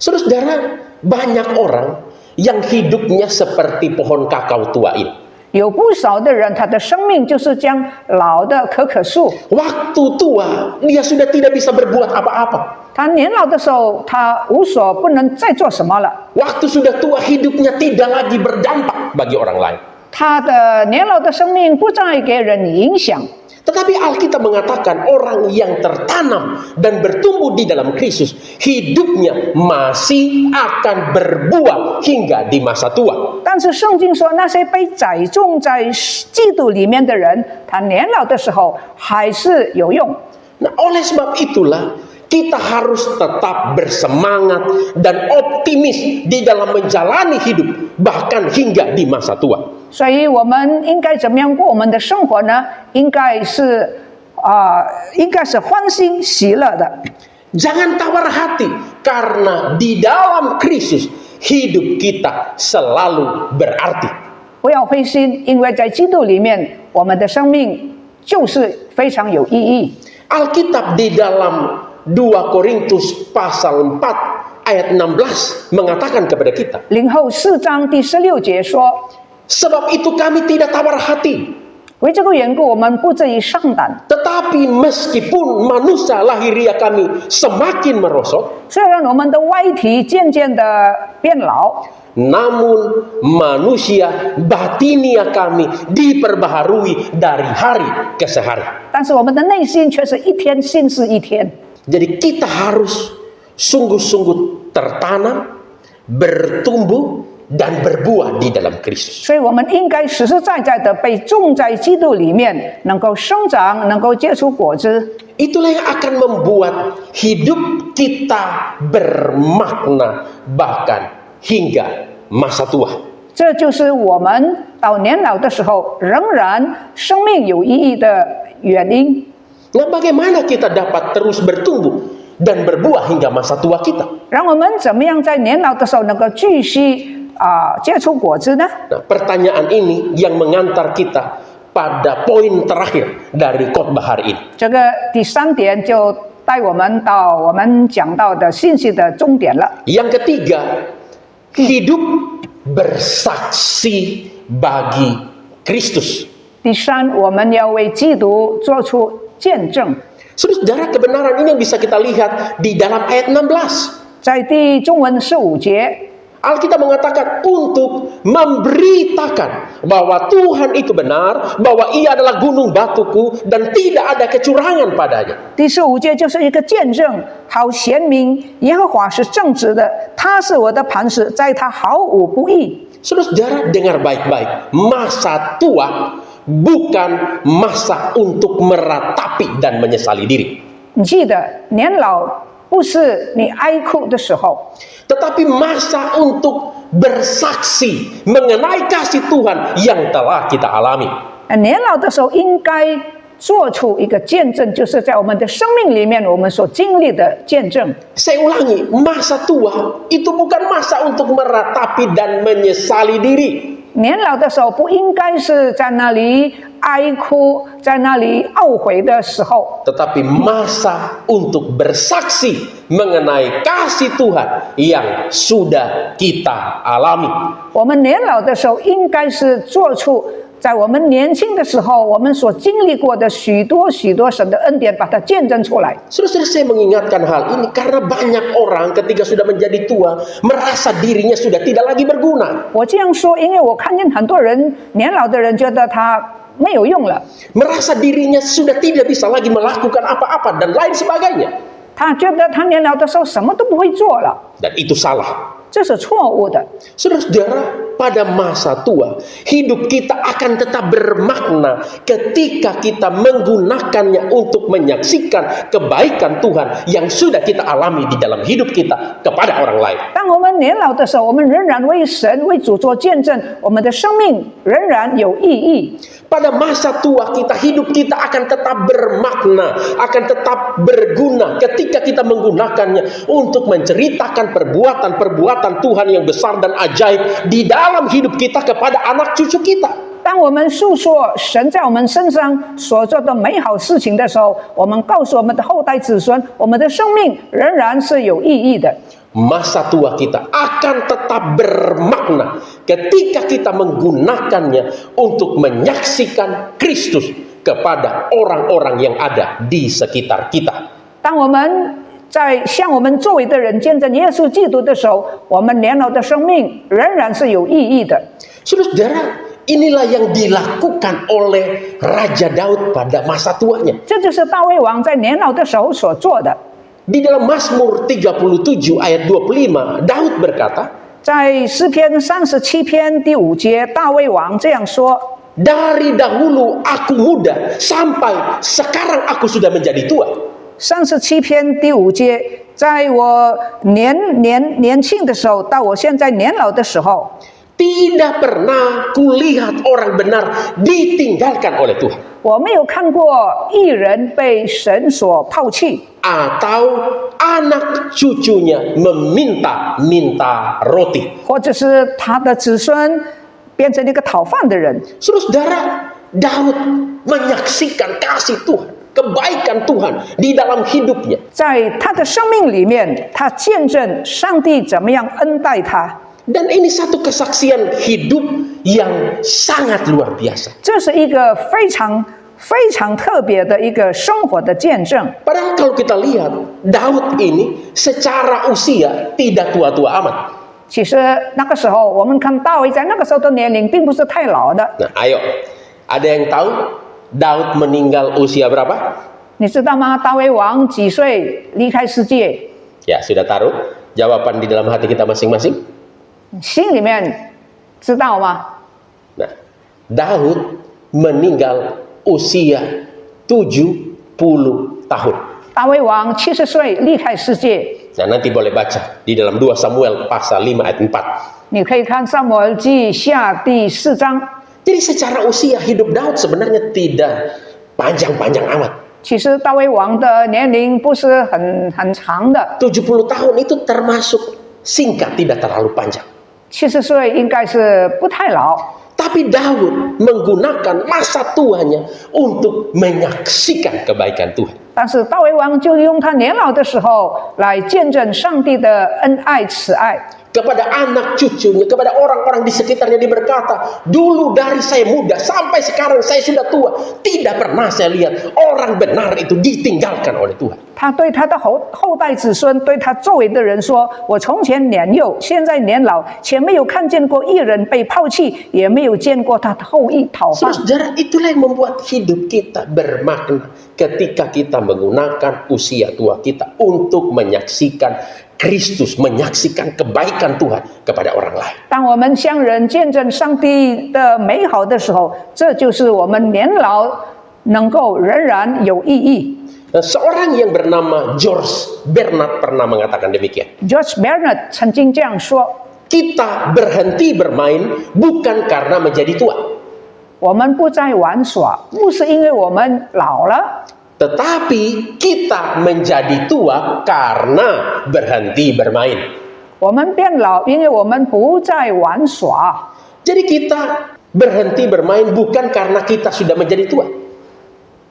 Saudara-saudara, banyak orang yang hidupnya seperti pohon kakao tua ini. 有不少的人，他的生命就是将老的可可树。 Waktu tua, dia sudah tidak bisa berbuat apa-apa. 他年老的时候，他不能再做什么了。 Waktu sudah tua, hidupnya tidak lagi berdampak bagi orang lain. 他的年老的生命不再给人影响。 Tetapi Alkitab mengatakan orang yang tertanam dan bertumbuh di dalam Kristus, hidupnya masih akan berbuah hingga di masa tua. 但是圣经说，那些被栽种在基督里面的人，他年老的时候还是有用。 Nah, oleh sebab itulah kita harus tetap bersemangat dan optimis di dalam menjalani hidup bahkan hingga di masa tua. 所以我们应该怎么样过我们的生活呢？应该是欢欣喜乐的。 Jangan tawar hati karena di dalam Kristus hidup kita selalu berarti. 不要灰心，因为在基督里面，我们的生命就是非常有意义。 Alkitab di dalam 2 Korintus pasal 4 ayat 16 mengatakan kepada kita, 领后4章第16节说， sebab itu kami tidak tawar hati. 为这个缘故，我们不至于上胆。 Tetapi meskipun manusia lahiriah kami semakin merosot, 虽然我们的外体渐渐的变老， namun manusia batinia kami diperbaharui dari hari ke hari. 但是我们的内心却是一天新似一天。 Jadi kita harus sungguh-sungguh tertanam, bertumbuh, dan berbuah di dalam Kristus. 所以我们应该实实在在的被种在基督里面，能够生长，能够结出果子。 Itulah yang akan membuat hidup kita bermakna bahkan hingga masa tua. 这就是我们到年老的时候仍然生命有意义的原因。 Nah, bagaimana kita dapat terus bertumbuh dan berbuah hingga masa tua kita? 让我们怎么样在年老的时候能够继续结出果子呢？ Nah, pertanyaan ini yang mengantar kita pada poin terakhir dari khotbah hari ini. 这个第3点就带我们到我们讲到的信息的终点了。 Yang ketiga, hidup bersaksi bagi Kristus. 第3，我们要为基督做出见证。 Saudara, kebenaran ini yang bisa kita lihat di dalam ayat 16. 在中文15节， Alkitab mengatakan untuk memberitakan bahwa Tuhan itu benar, bahwa Ia adalah gunung batuku dan tidak ada kecurangan padanya. 第15节就是一个见证，好显明耶和华是正直的，他是我的磐石，在他毫无不义。 Saudara dengar baik-baik, masa tua bukan masa untuk meratapi dan menyesali diri. 你记得，年老不是你哀哭的时候， Tetapi masa untuk bersaksi mengenai kasih Tuhan yang telah kita alami. 年老的时候应该做出一个见证，就是在我们的生命里面我们所经历的见证。 Saya ulangi, masa tua itu bukan masa untuk meratapi dan menyesali diri. 年老的时候不应该是在那里哀哭，在那里懊悔的时候， Tetapi masa untuk bersaksi mengenai kasih Tuhan yang sudah kita alami. 我们年老的时候应该是做出在我们年轻的时候我们所经历过的许多神的恩典，把它见证出来。 Saudara, saya mengingatkan hal ini karena banyak orang ketika sudah menjadi tua merasa dirinya sudah tidak lagi berguna. 我这样说，因为我看见很多人年老的人觉得他没有用了， Merasa dirinya sudah tidak bisa lagi melakukan apa-apa dan lain sebagainya. 他觉得他年老的时候什么都不会做了， Dan itu salah. 这是错误的。 Saudara-saudara, pada masa tua, hidup kita akan tetap bermakna ketika kita menggunakannya untuk menyaksikan kebaikan Tuhan yang sudah kita alami di dalam hidup kita kepada orang lain. 当我们年老的时候，我们仍然为神、为主做见证，我们的生命仍然有意义。 Pada masa tua kita, hidup kita akan tetap bermakna, akan tetap berguna ketika kita menggunakannya untuk menceritakan perbuatan-perbuatan Tuhan yang besar dan ajaib di dalam hidup kita kepada anak cucu kita. 当我们诉说神在我们身上所做的美好事情的时候，我们告诉我们的后代子孙，我们的生命仍然是有意义的。 Masa tua kita akan tetap bermakna ketika kita menggunakannya untuk menyaksikan Kristus kepada orang-orang yang ada di sekitar kita. 当我们在向我们周围的人见证耶稣基督的时候，我们年老的生命仍然是有意义的。 Saudara, inilah yang dilakukan oleh Raja Daud pada masa tuanya. 这就是大卫王在年老的时候所做的。 Di dalam Mazmur 37 ayat 25, Daud berkata, 在诗篇37篇第5节，大卫王这样说： Dari dahulu aku muda sampai sekarang aku sudah menjadi tua. 37篇第5节，在我年轻的时候，到我现在年老的时候， Tidak pernah kulihat orang benar ditinggalkan oleh Tuhan. 我没有看过义人被神所抛弃， Atau anak cucunya meminta roti. 或者是他的子孙变成一个讨饭的人。 Saudara, Daud menyaksikan kasih Tuhan, kebaikan Tuhan di dalam hidupnya. 在他的生命里面，他见证上帝怎么样恩待他。 Dan ini satu kesaksian hidup yang sangat luar biasa. 这是一个非常特别的一个生活的见证。 Padahal kalau kita lihat, Daud ini secara usia tidak tua-tua amat. 其实那个时候，我们看大卫在那个时候的年龄并不是太老的， Nah, ayo, ada yang tahu Daud meninggal usia berapa? 你知道吗？大卫王几岁离开世界？ Ya, sudah taruh jawaban di dalam hati kita masing-masing. 心里面知道吗？ Nah, Daud meninggal usia 70 tahun. 大卫王70岁离开世界。 Nah, nanti boleh baca di dalam 2 Samuel pasal 5 ayat 4. 你可以看撒母耳记下第4章。 Jadi secara usia hidup Daud sebenarnya tidak panjang-panjang amat. 其实大卫王的年龄不是很长的， 70 tahun itu termasuk singkat, tidak terlalu panjang. 70岁应该是不太老。 Tapi Daud menggunakan masa tuanya untuk menyaksikan kebaikan Tuhan. 但是大卫王就用他年老的时候来见证上帝的恩爱慈爱。kepada anak cucunya, kepada orang-orang di sekitarnya, dia berkata, dulu dari saya muda sampai sekarang saya sudah tua, tidak pernah saya lihat orang benar itu ditinggalkan oleh Tuhan. 他对他的后代子孙，对他周围的人说：“我从前年幼，现在年老，且没有看见过一人被抛弃，也没有见过他的后裔讨饭。” Saudara, itulah yang membuat hidup kita bermakna ketika kita menggunakan usia tua kita untuk menyaksikan Kristus, menyaksikan kebaikan Tuhan kepada orang lain. 当我们向人见证上帝的美好的时候，这就是我们年老能够仍然有意义。 Seorang yang bernama George Bernard pernah mengatakan demikian. George Bernard 曾经这样说 Kita berhenti bermain bukan karena menjadi tua, 我们不再玩耍，不是因为我们老了， tetapi kita menjadi tua karena berhenti bermain. 我们变老，因为我们不再玩耍。 Jadi kita berhenti bermain bukan karena kita sudah menjadi tua,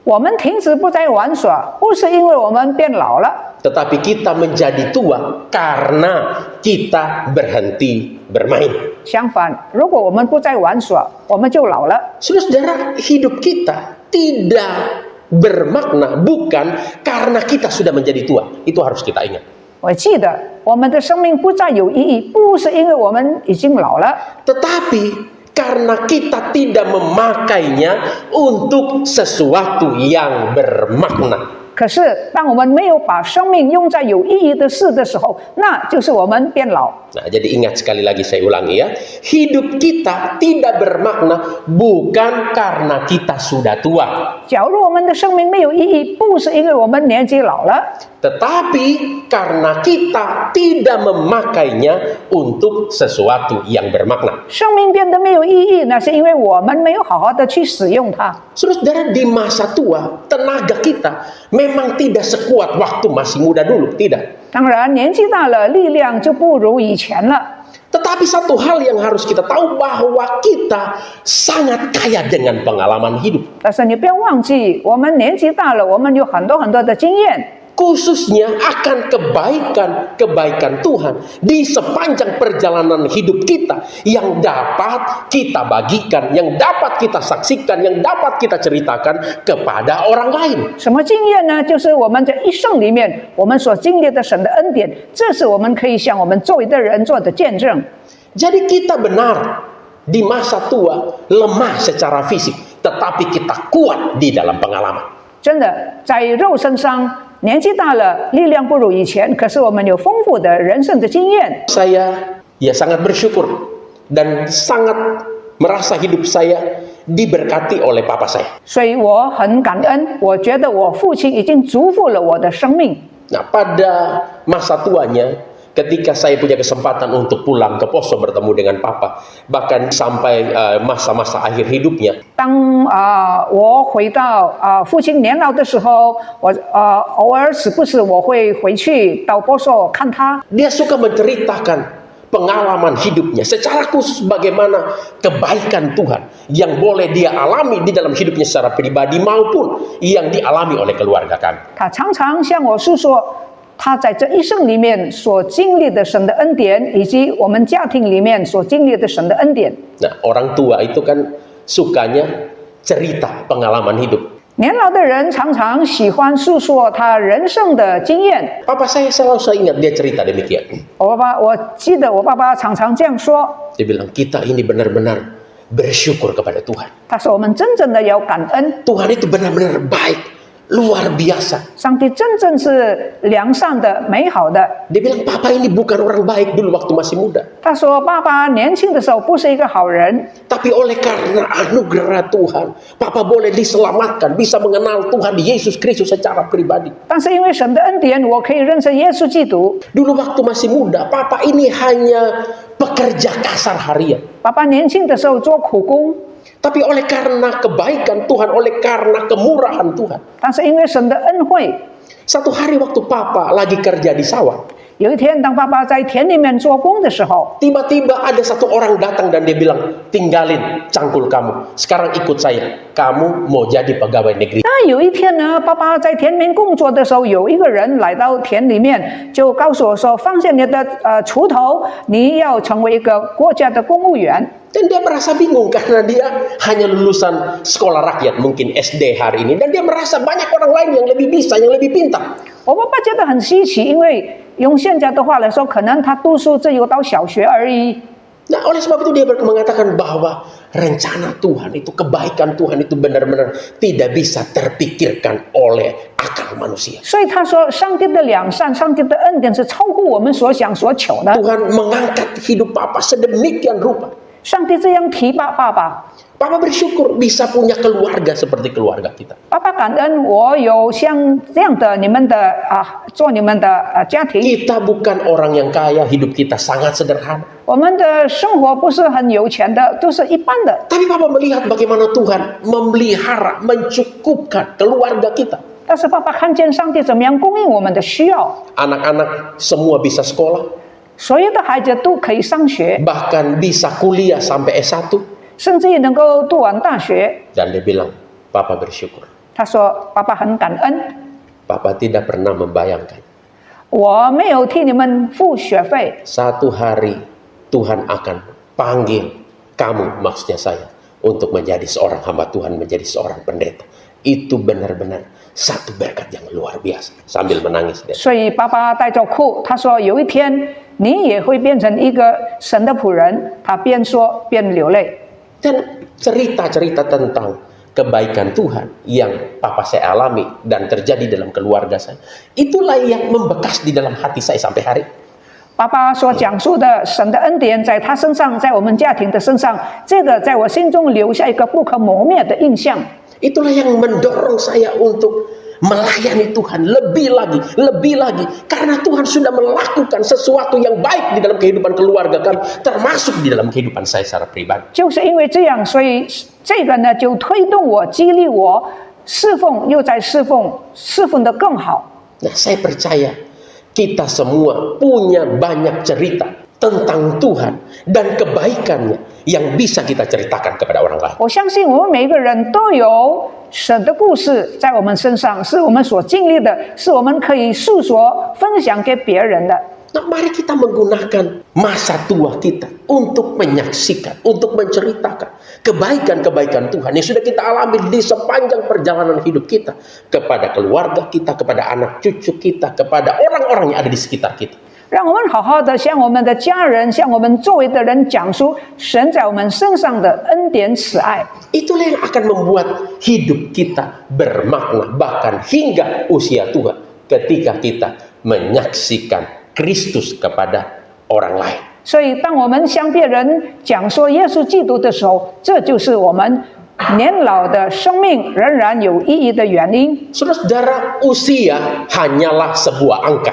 我们停止不再玩耍，不是因为我们变老了， tetapi kita menjadi tua karena kita berhenti bermain. 相反，如果我们不再玩耍，我们就老了。 Saudara, hidup kita tidak bermakna bukan karena kita sudah menjadi tua. Itu harus kita ingat. 我记得我们的生命不再有意义，不是因为我们已经老了， Tetapi karena kita tidak memakainya untuk sesuatu yang bermakna. 可是当我们没有把生命用在有意义的事的时候，那就是我们变老。 Nah, jadi ingat sekali lagi saya ulangi ya. Hidup kita tidak bermakna bukan karena kita sudah tua. 假如我们的生命没有意义，不是因为我们年纪老了， Tetapi karena kita tidak memakainya untuk sesuatu yang bermakna. 生命变得没有意义，那是因为我们没有好好的去使用它。 Saudara, di masa tua, tenaga kita memang tidak sekuat waktu masih muda dulu, tidak. 当然，年纪大了，力量就不如以前了。 Tetapi satu hal yang harus kita tahu bahwa kita sangat kaya dengan pengalaman hidup. 但是你不要忘记，我们年纪大了，我们有很多的经验。 Khususnya akan kebaikan Tuhan di sepanjang perjalanan hidup kita yang dapat kita bagikan, yang dapat kita saksikan, yang dapat kita ceritakan kepada orang lain. 什么经验呢？就是我们这一生里面，我们所经历的神的恩典，这是我们可以向我们周围的人做的见证。 Jadi kita benar di masa tua lemah secara fisik, tetapi kita kuat di dalam pengalaman. 真的，在肉身上年纪大了，力量不如以前，可是我们有丰富的人生的经验。 Saya sangat bersyukur dan sangat merasa hidup saya diberkati oleh papa saya. 所以我很感恩，我觉得我父亲已经祝福了我的生命。 Nah, pada masa tuanya, ketika saya punya kesempatan untuk pulang ke Poso bertemu dengan papa, bahkan sampai masa-masa akhir hidupnya, 当我回到父亲年老的时候，我偶尔时不时我会回去到波索看他。 dia suka menceritakan pengalaman hidupnya, secara khusus bagaimana kebaikan Tuhan yang boleh dia alami di dalam hidupnya secara pribadi maupun yang dialami oleh keluarga kami. 他常常向我诉说他在这一生里面所经历的神的恩典，以及我们家庭里面所经历的神的恩典。 Nah, orang tua itu kan sukanya cerita pengalaman hidup. 年老的人常常喜欢诉说他人生的经验。 Papa saya ingat dia cerita demikian. 我记得我爸爸常常这样说， Dia bilang, kita ini benar-benar bersyukur kepada Tuhan. 他说我们真正的要感恩， Tuhan itu benar-benar baik, luar biasa. 上帝真正是良善的、美好的。 Dia bilang, papa ini bukan orang baik dulu waktu masih muda. 他说爸爸年轻的时候不是一个好人， Tapi oleh karena anugerah Tuhan, papa boleh diselamatkan, bisa mengenal Tuhan Yesus Kristus secara pribadi. 但是因为神的恩典，我可以认识耶稣基督。 Dulu waktu masih muda, papa ini hanya pekerja kasar harian. 爸爸年轻的时候做苦工， Tapi oleh karena kebaikan Tuhan, oleh karena kemurahan Tuhan, 但是因为神的恩惠， satu hari waktu papa lagi kerja di sawah, 有一天，当爸爸在田里面做工的时候， tiba-tiba ada satu orang datang dan dia bilang, tinggalin cangkul kamu, sekarang ikut saya, kamu mau jadi pegawai negeri. 那有一天呢，爸爸在田里面工作的时候，有一个人来到田里面，就告诉我说：“放下你的锄头，你要成为一个国家的公务员。” Dan dia merasa bingung karena dia hanya lulusan sekolah rakyat, mungkin SD hari ini. Dan dia merasa banyak orang lain yang lebih bisa, yang lebih pintar. 我爸爸觉得很稀奇，因为用现在的话来说，可能他读书只有到小学而已。 Nah, oleh sebab itu dia mengatakan bahwa rencana Tuhan itu, kebaikan Tuhan itu benar-benar tidak bisa terpikirkan oleh akal manusia. 所以他说，上帝的良善、上帝的恩典是超乎我们所想所求的。 Tuhan mengangkat hidup Papa sedemikian rupa. 上帝这样提拔爸爸， Papa bersyukur bisa punya keluarga seperti keluarga kita. 爸爸感恩我有像这样的你们的做你们的家庭。 Kita bukan orang yang kaya, hidup kita sangat sederhana. 我们的生活不是很有钱的，都是一般的。 Tapi Papa melihat bagaimana Tuhan memelihara, mencukupkan keluarga kita. 但是爸爸看见上帝怎么样供应我们的需要， Anak-anak semua bisa sekolah, 所有的孩子都可以上学， bahkan bisa kuliah sampai S1. 甚至也能够读完大学。 Dan dia bilang, Papa bersyukur. 他说：“爸爸很感恩， Papa tidak pernah membayangkan 我没有替你们付学费， satu hari Tuhan akan panggil kamu, maksudnya saya, untuk menjadi seorang hamba Tuhan, menjadi seorang pendeta. Itu benar-benar satu berkat yang luar biasa. Sambil menangis dia. 所以爸爸带着哭。他说有一天你也会变成一个神的仆人。他边说边流泪。 Dan cerita-cerita tentang kebaikan Tuhan yang Papa saya alami dan terjadi dalam keluarga saya, itulah yang membekas di dalam hati saya sampai hari. 爸爸所讲述的神的恩典，在他身上，在我们家庭的身上，这个在我心中留下一个不可磨灭的印象。 Itulah yang mendorong saya untuk melayani Tuhan lebih lagi. Karena Tuhan sudah melakukan sesuatu yang baik di dalam kehidupan keluarga kami, termasuk di dalam kehidupan saya secara pribadi. 就是因为这样，所以这个呢就推动我、激励我侍奉，又在侍奉，侍奉得更好。 Nah, saya percaya kita semua punya banyak cerita tentang Tuhan dan kebaikannya yang bisa kita ceritakan kepada orang lain. 我相信我们每一个人都有神的故事在我们身上，是我们所经历的，是我们可以诉说、分享给别人的。 Nah, mari kita menggunakan masa tua kita untuk menyaksikan, untuk menceritakan kebaikan-kebaikan Tuhan yang sudah kita alami di sepanjang perjalanan hidup kita kepada keluarga kita, kepada anak cucu kita, kepada orang-orang yang ada di sekitar kita. 让我们好好的向我们的家人、向我们周围的人讲述神在我们身上的恩典慈爱。 Itulah yang akan membuat hidup kita bermakna bahkan hingga usia tua ketika kita menyaksikan Kristus kepada orang lain. 所以，当我们向别人讲说耶稣基督的时候，这就是我们年老的生命仍然有意义的原因。 Saudara-saudara, usia hanyalah sebuah angka.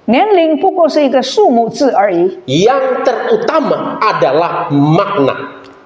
年龄不过是一个数目字而已， Yang terutama adalah makna.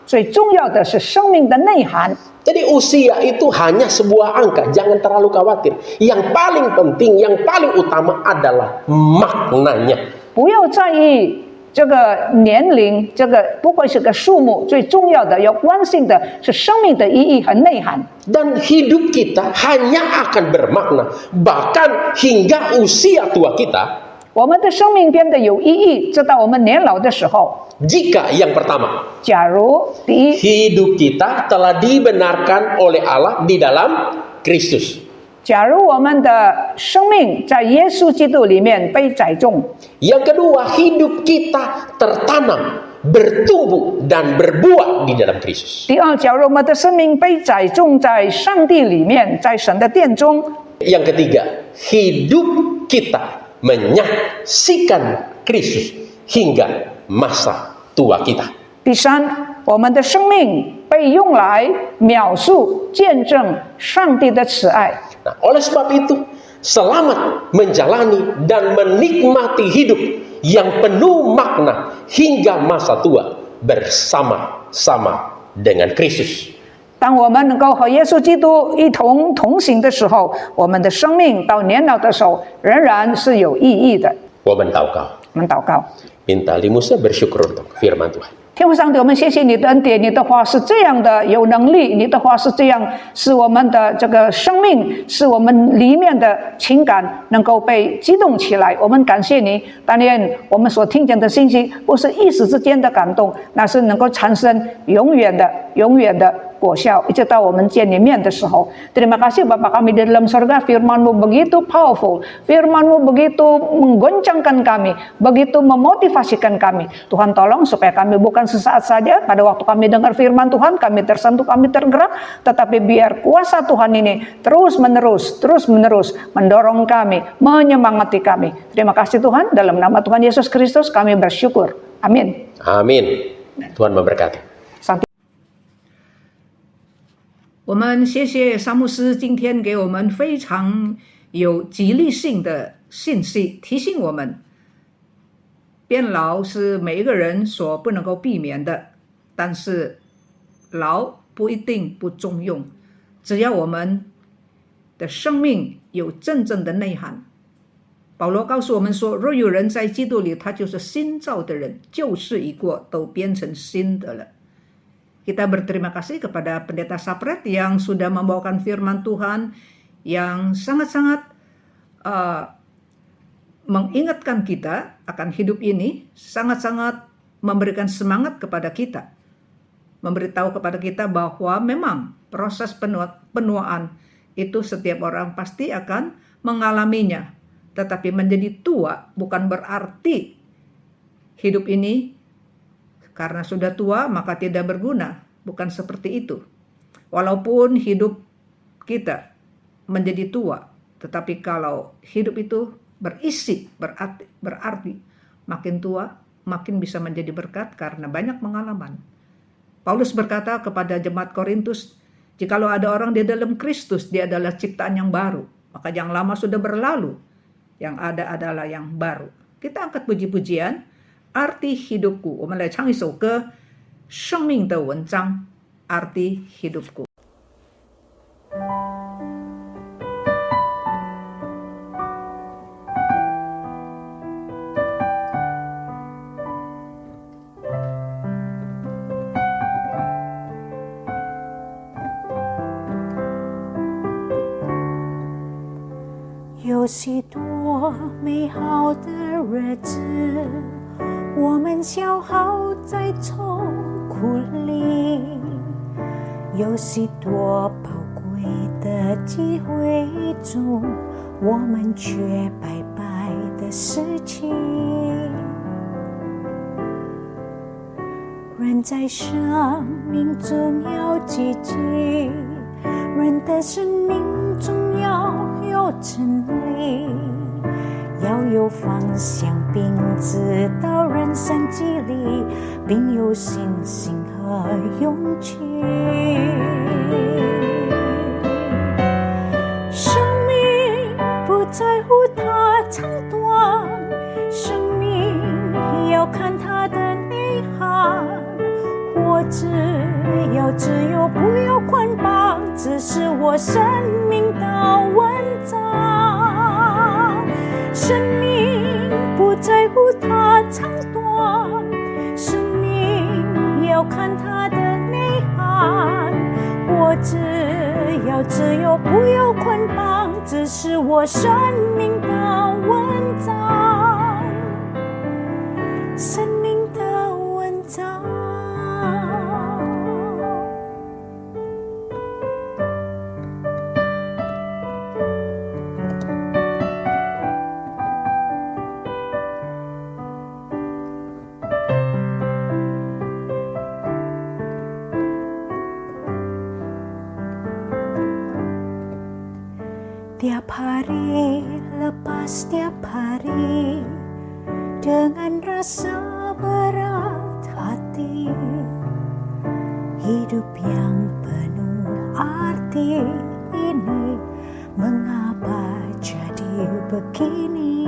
最重要的是生命的内涵。 Jadi usia itu hanya sebuah angka, jangan terlalu khawatir. Yang paling penting, yang paling utama adalah maknanya. 不要在意这个年龄，这个不会是个数目，最重要的、有关心的是生命的意义和内涵。 Dan hidup kita hanya akan bermakna bahkan hingga usia tua kita 我们的生命变得有意义，直到我们年老的时候。 jika yang pertama, 假如第一， hidup kita telah dibenarkan oleh Allah di dalam Kristus. 假如我们的生命在耶稣基督里面被栽种； Yang kedua, hidup kita tertanam, bertumbuh dan berbuah di dalam Kristus. 第二，假如我们的生命被栽种在上帝里面，在神的殿中； Yang ketiga, hidup kita menyaksikan Kristus hingga masa tua kita. 第三，我们的生命被用来描述、见证上帝的慈爱。 Nah, oleh sebab itu, selamat menjalani dan menikmati hidup yang penuh makna hingga masa tua bersama-sama dengan Kristus. 当我们能够和耶稣基督一同同行的时候，我们的生命到年老的时候仍然是有意义的。我们祷告，我们祷告。 minta Limusa bersyukur untuk firman Tuhan. 天父上帝，我们谢谢你的恩典，你的话是这样的有能力，你的话是这样使我们的这个生命，使我们里面的情感能够被激动起来。我们感谢你，但愿我们所听见的信息不是一时之间的感动，那是能够产生永远的果效，一直到我们见你面的时候。Terima kasih Bapa kami di dalam surga, firman-Mu begitu powerful, firman-Mu begitu menggoncangkan kami, begitu memotivasikan kami. Tuhan tolong supaya kami bukan sesaat saja pada waktu kami dengar firman Tuhan, kami tersentuh, kami tergerak, tetapi biar kuasa Tuhan ini terus menerus mendorong kami, menyemangati kami. Terima kasih Tuhan, dalam nama Tuhan Yesus Kristus kami bersyukur. Amin. Amin. Tuhan memberkati. 我们谢谢沙牧师今天给我们非常有激励性的信息，提醒我们变老是每一个人所不能够避免的，但是老不一定不中用，只要我们的生命有真正的内涵。保罗告诉我们说，若有人在基督里，他就是新造的人，旧事已过，都变成新的了。Kita berterima kasih kepada Pendeta Sapret yang sudah membawakan firman Tuhan yang sangat-sangat mengingatkan kita akan hidup ini, sangat-sangat memberikan semangat kepada kita, memberitahu kepada kita bahwa memang proses penuaan itu setiap orang pasti akan mengalaminya, tetapi menjadi tua bukan berarti hidup ini karena sudah tua maka tidak berguna, bukan seperti itu. Walaupun hidup kita menjadi tua, tetapi kalau hidup itu berisi, berarti makin tua makin bisa menjadi berkat karena banyak pengalaman. Paulus berkata kepada jemaat Korintus, jikalau ada orang di dalam Kristus, dia adalah ciptaan yang baru, maka yang lama sudah berlalu, yang ada adalah yang baru. Kita angkat puji-pujian, arti hidupku. 我们来唱一首歌，生命的文章， arti hidupku。 有许多美好的日子，我们消耗在痛苦里，有许多宝贵的机会中，我们却白白的失去。人在生命中要积极，人的生命中要有真理，要有方向，并知道人生机理，并有信心和勇气。生命不在乎它长短，生命要看它的内涵。活着要自由，不要捆绑，这是我生命的文章。生命不在乎它长短，生命要看它的内涵。活着要自由，不要捆绑，这是我生命的文章。生命的文章。Tiap hari lepas tiap hari dengan rasa berat hati, hidup yang penuh arti ini mengapa jadi begini?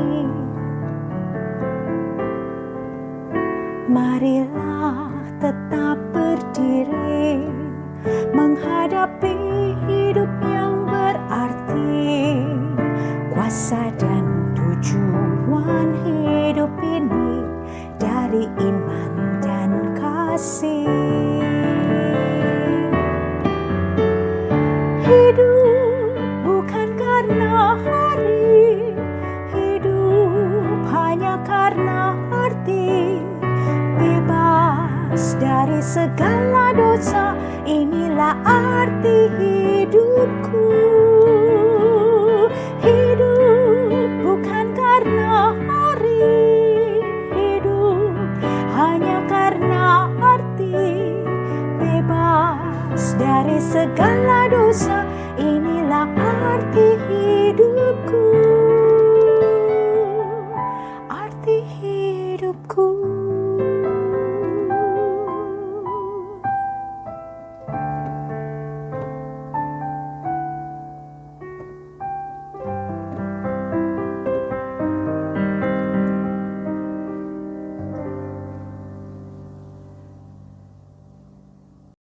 Marilah tetap berdiri menghadapi hidup yang berarti, kuasa dan tujuan hidup hidup ini dari iman dan kasih. Hidup bukan karena hari, hidup hanya karena arti. Bebas dari segala dosa, inilah arti hidupku. Hidup bukan karena hari, hidup hanya karena arti. Bebas dari segala dosa, inilah arti